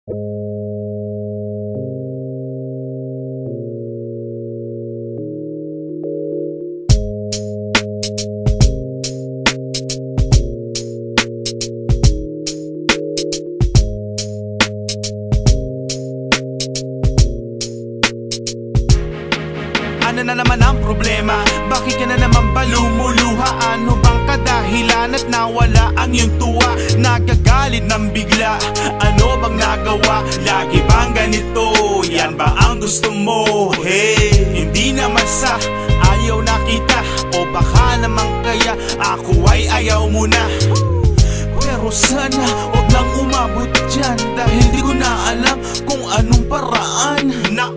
Ano na naman ang problema? Bakit ka na naman ba lumuluha? Ano bang kadahilan at nawala ang iyong tuwa? Nagagalit ng bigla, ano bang nagawa? Lagi bang ganito? Yan ba ang gusto mo? Hey, hindi naman sa ayaw na kita, o baka naman kaya ako ay ayaw mo na. Pero sana huwag lang umabot dyan, dahil di ko na alam kung anong paraan na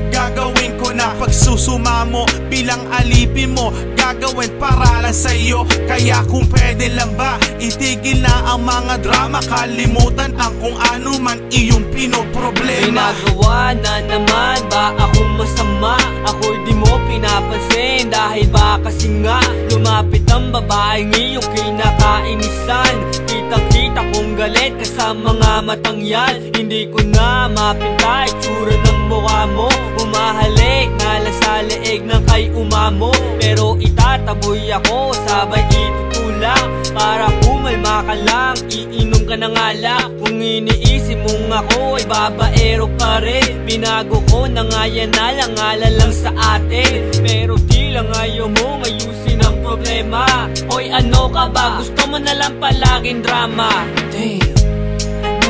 gagawin ko na pagsusuma mo bilang alipin mo. Gagawin para lang sa'yo, kaya kung pwede lang ba itigil na ang mga drama, kalimutan ang kung ano man iyong pinoproblema. Ginagawa na naman ba akong masama? Ako'y di mo pinapansin, dahil ba kasi nga lumapit ang babaeng iyong kinakainisan. Kitang-kita kong galit ka sa mga matang yan. Hindi ko na mapinta itsura ng mukha mo. Umahalik na lang sa leeg ng kay umamo, pero itataboy ako sabay itutulak. Para kumalma ka lang, iinom ka ng alak. Kung iniisip mong ako ay babaero pa rin, binago ko na nga yan na lang, lang sa atin. Pero di lang ayaw mo ayusin ang problema. Hoy, ano ka ba? Gusto mo na lang palaging drama. Damn.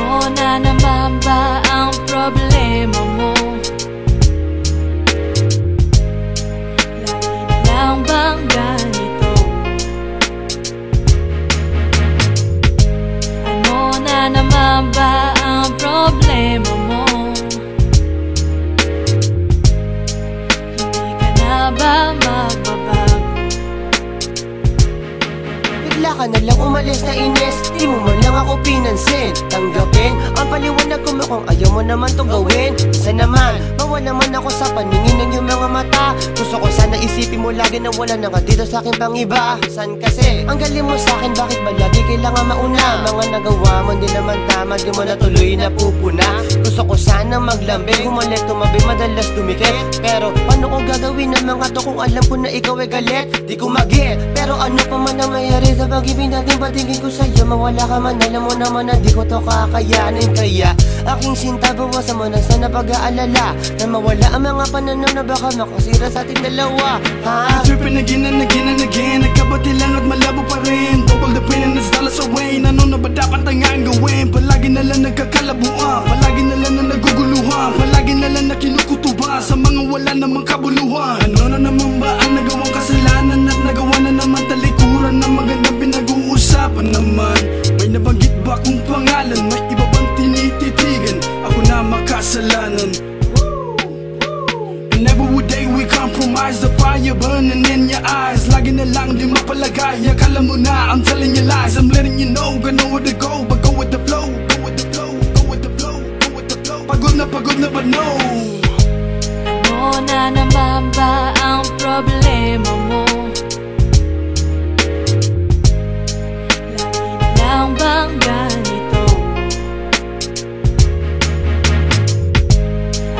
Ano na naman ba ang problema mo? Lagi na lang bang ganito? Ano na naman ba ang problema mo? Hindi ka na ba magbabago? Bigla ka na lang umalis na inis, di mo man lang ako pinansin. Tanggapin ang paliwanag ko mo kung ayaw mo naman to gawin. Isa naman, mawala naman ako sa paningin ng iyong mga mata. Gusto ko sana isipin mo lagi na wala na ka dito sa akin pang iba. San kasi ang galing mo sa akin, bakit ba lagi kailangan mauna? Mga nagawa mo di naman tama, di mo na tuloy na pupuna. Gusto ko sana maglambing, humalik, tumabi, madalas dumikit. Pero paano ko gagawin ang mga to kung alam ko na ikaw ay galit? Di ko mag-get, pero ano pa man ang mayari sa pag-ibig natin, patingin ko sa'yo. Mawala ka man, alam mo naman na di ko to kakayanin. Kaya aking sinta, bawasan mo na sana pag-aalala, na mawala ang mga pananaw na baka makasira sa ating dalawa. Ha? Tripping again and again and again, nagkabati lang at malabo pa rin. Double the pain and it's dollars away. Ano na ba dapat ang gawin? Palagi na lang nagkakalabuan, palagi na lang na naguguluhan, palagi na lang na kinukutuba sa mga wala namang kabuluhan. Ano na naman ba ang nagawang kasalanan at nagawa na naman talikuran na magandang pinag-uusapan naman? May nabanggit ba kung pangalan? May iba bang tinititigan? Ako na makasalanan. And every day we compromise, the fire burning in your eyes. Lagi na lang di mapalagay, akala mo na I'm telling you lies. I'm letting you know, I know where to go, but go with the flow, go with the flow, go with the flow, go with the flow. Pagod na but no. Ano na naman ba ang problema mo? Lagi na lang bang ganito?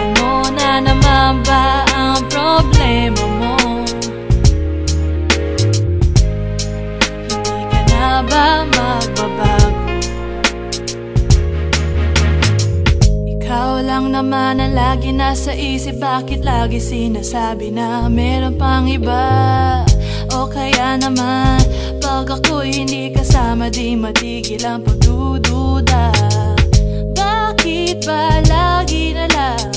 Ano na naman ba ang problema mo? Hindi ka na ba magbabago? Ikaw lang naman ang lagi nasa isip, bakit lagi sinasabi na meron pang iba? O kaya naman pag ako'y hindi kasama, di matigil ang pagdududa. Bakit ba lagi na lang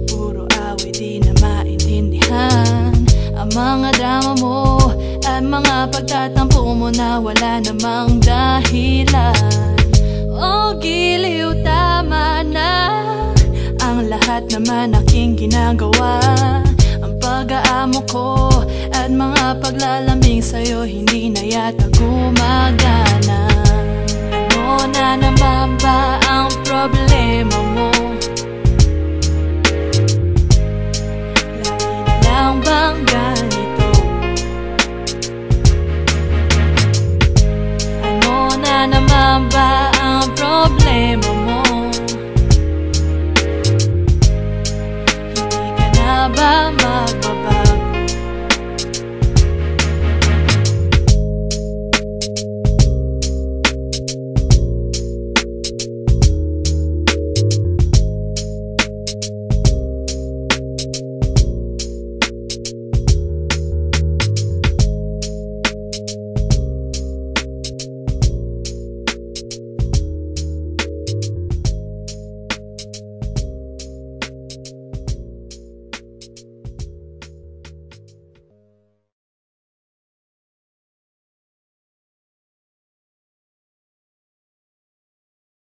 puro away, di na maintindihan ang mga drama mo at mga pagtatampo mo na wala namang dahilan? O giliw, tama na ang lahat naman aking ginagawa. Ang pag-aamo ko at mga paglalambing sa'yo hindi na yata gumagana. Ano na naman ba ang problema mo? Lagi na lang bang ganito? Ano na naman ba ang problema mo? ba mag